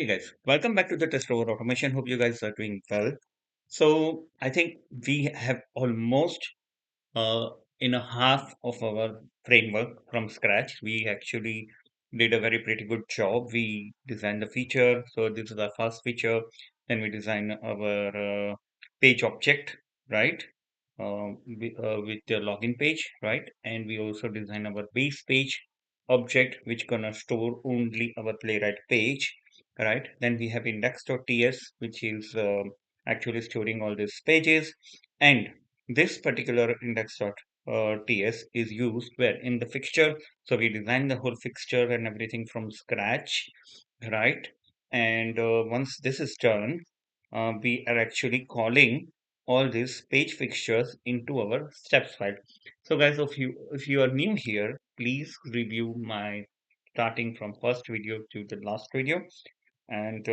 guys, welcome back to the Test Over Automation. Hope you guys are doing well. So I think we have almost uh, in a half of our framework from scratch. We actually did a very pretty good job. We designed the feature. So this is our first feature. Then we design our page object, right? With the login page, right? And we also design our base page object, which gonna store only our Playwright page, right? Then we have index.ts, which is actually storing all these pages. And this particular index.ts is used where in the fixture. So we design the whole fixture and everything from scratch, right? And once this is done, we are actually calling all these page fixtures into our steps file. So guys, if you are new here, please review my starting from first video to the last video. And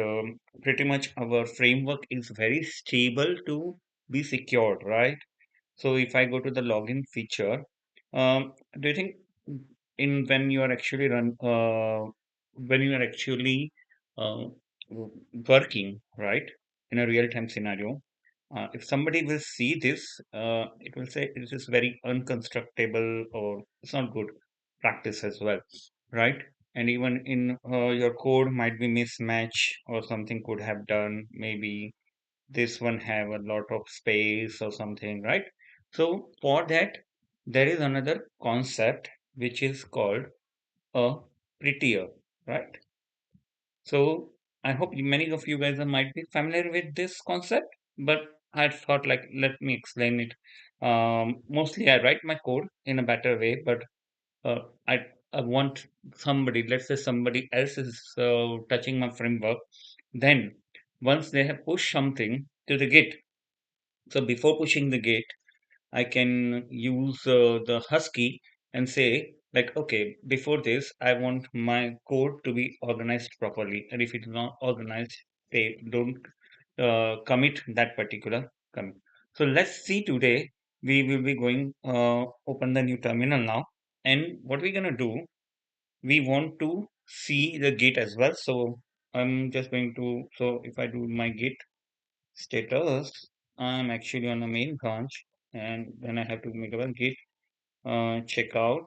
pretty much our framework is very stable to be secured, right? So if I go to the login feature, do you think in when you are actually when you are actually uh, working, right, in a real-time scenario, if somebody will see this, it will say it is very unconstructable or it's not good practice as well, right? And even in your code might be mismatch or something could have done, maybe this one have a lot of space or something, right? So for that, there is another concept which is called a prettier, right? So I hope many of you guys might be familiar with this concept, but I thought like let me explain it. Mostly I write my code in a better way, but uh, I I want somebody, let's say somebody else is touching my framework. Then once they have pushed something to the Git, so before pushing the Git, I can use the Husky and say like, okay, before this, I want my code to be organized properly. And if it's not organized, they don't commit that particular commit. So let's see today, we will be going, open the new terminal now. And what we're going to do, we want to see the Git as well. So I'm just going to, so if I do my Git status, I'm actually on the main branch and then I have to make a Git checkout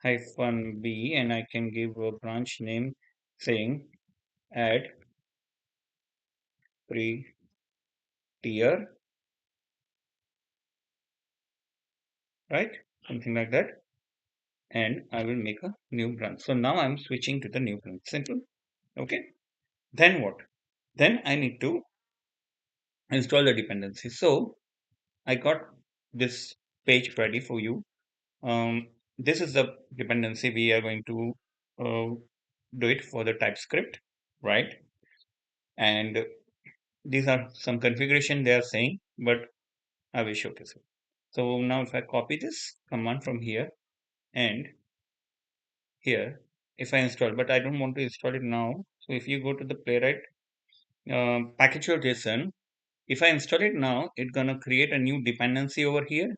hyphen B and I can give a branch name saying add pre-tier, right? Something like that. And I will make a new branch. So now I'm switching to the new branch. Simple. Okay. Then what? Then I need to install the dependency. So I got this page ready for you. This is the dependency we are going to do it for the TypeScript, right? And these are some configuration they are saying, but I will showcase it. So now if I copy this command from here and here, if I install, but I don't want to install it now. So if you go to the Playwright package.json, if I install it now, it's gonna create a new dependency over here.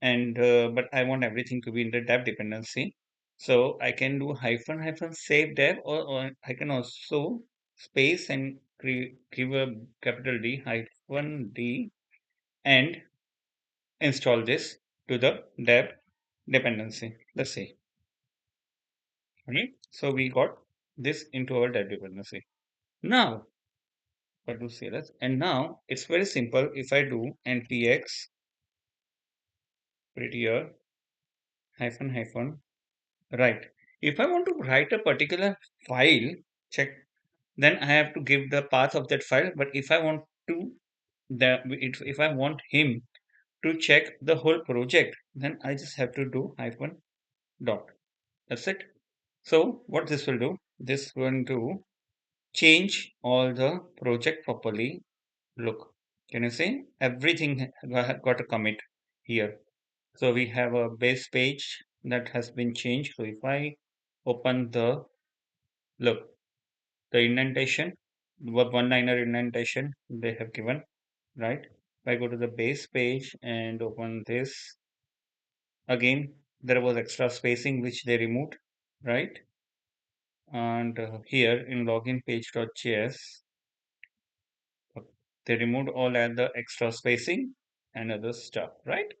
And but I want everything to be in the dev dependency. So I can do hyphen hyphen save dev, or I can also space and give a capital D hyphen D and install this to the dev dependency. Let's see. Okay. So we got this into our dev dependency. Now, if I do CLS, and now it's very simple. If I do npx prettier hyphen hyphen right. If I want to write a particular file, check, then I have to give the path of that file. But if I want to if I want him to check the whole project, then I just have to do hyphen dot. That's it. So what this will do, this going to change all the project properly. Look, can you see everything got a commit here. So we have a base page that has been changed. So if I open the, look, the indentation, one-liner indentation they have given, right? If I go to the base page and open this, again, there was extra spacing which they removed, right? and here in login page.js, they removed all other extra spacing and other stuff, right?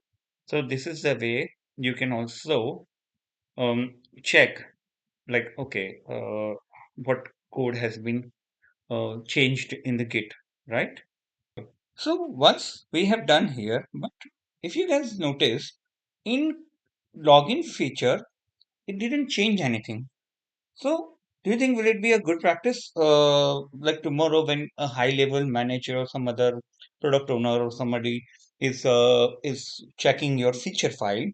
So this is the way you can also check, like, okay, what code has been changed in the Git, right? So once we have done here, but if you guys notice, in login feature, it didn't change anything. So do you think will it be a good practice, like tomorrow when a high level manager or some other product owner or somebody is checking your feature file,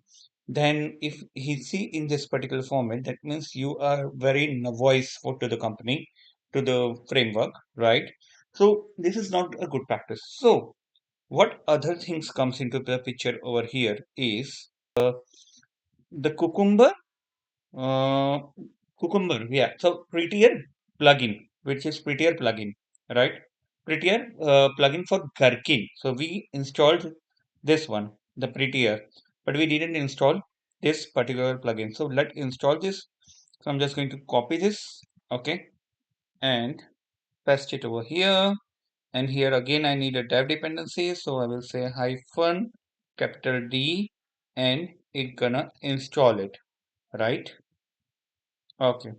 then if he see in this particular format, that means you are very novice for to the company, to the framework, right? So this is not a good practice. So what other things comes into the picture over here is the uh, cucumber, yeah. So Prettier plugin, which is Prettier plugin, right? Prettier plugin for Gherkin. So we installed this one, the Prettier, but we didn't install this particular plugin. So let's install this. So I'm just going to copy this, okay, and paste it over here. And here again, I need a dev dependency. So I will say hyphen capital D and it gonna install it, right? Okay.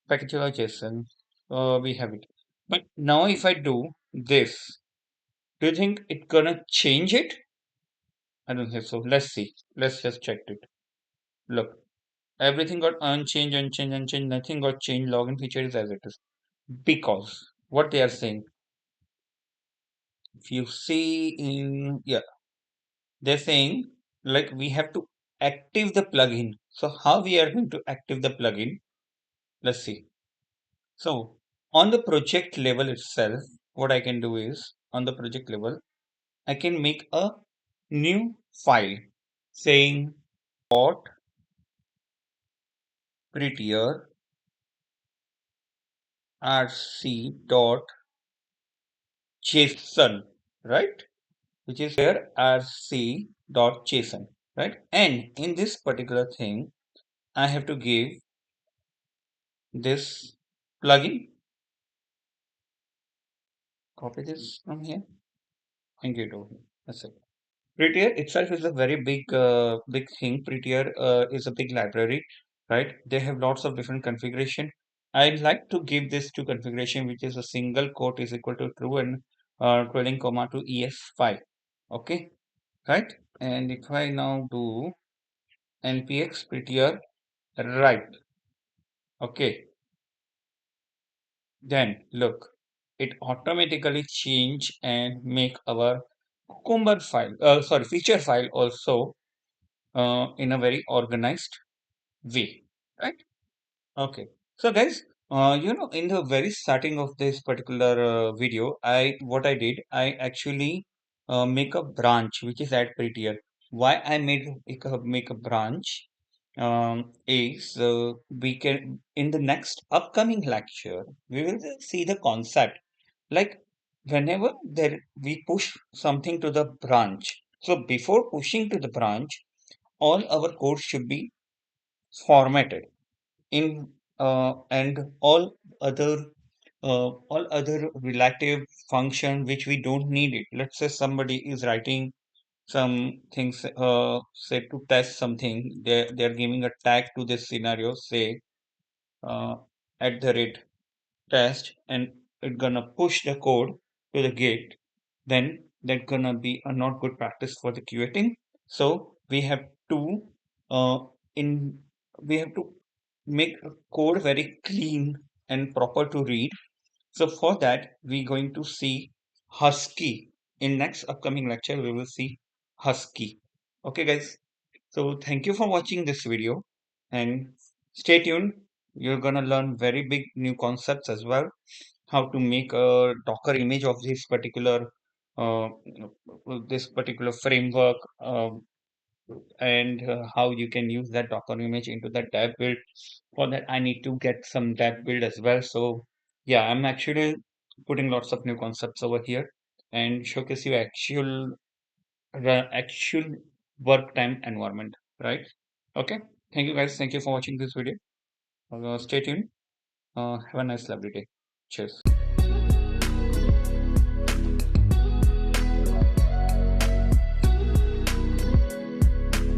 Package.json. We have it. But now if I do this, do you think it gonna change it? I don't think so. Let's see. Let's just check it. Look, everything got unchanged, unchanged, unchanged. Nothing got changed. Login feature is as it is. Because what they are saying, if you see in, yeah, they're saying like we have to active the plugin. So how we are going to active the plugin? Let's see. So on the project level itself, what I can do is on the project level, I can make a new file saying dot prettier rc dot json, right? Which is here rc dot json, right? And in this particular thing, I have to give this plugin, copy this from here and get over here. That's it. Prettier itself is a very big thing. Prettier is a big library, right? They have lots of different configuration. I'd like to give this to configuration, which is a single quote is equal to true and dwelling comma to ES5. Okay, right? And if I now do npx prettier right, okay, then look, it automatically change and make our Cucumber file, sorry, feature file also in a very organized way, right? Okay. So guys, in the very starting of this particular video, what I did, I actually make a branch which is at Prettier. Why I make a branch is we can in the next upcoming lecture we will see the concept, like whenever there we push something to the branch. So before pushing to the branch, all our code should be formatted in and all other relative function which we don't need it. Let's say somebody is writing some things, say to test something, they're giving a tag to this scenario, say uh, at the rate test, and it gonna push the code to the gate, then that gonna be a not good practice for the QAting. So uh, in we have to make a code very clean and proper to read. So for that, we're going to see Husky. In next upcoming lecture, we will see Husky. Okay, guys. So thank you for watching this video and stay tuned. You're gonna learn very big new concepts as well. How to make a Docker image of uh, this particular framework, and how you can use that Docker image into that dev build. For that, I need to get some dev build as well. So yeah, I'm actually putting lots of new concepts over here and showcase you actual work time environment, right? Okay. Thank you guys. Thank you for watching this video. Stay tuned. Have a nice lovely day. Cheers.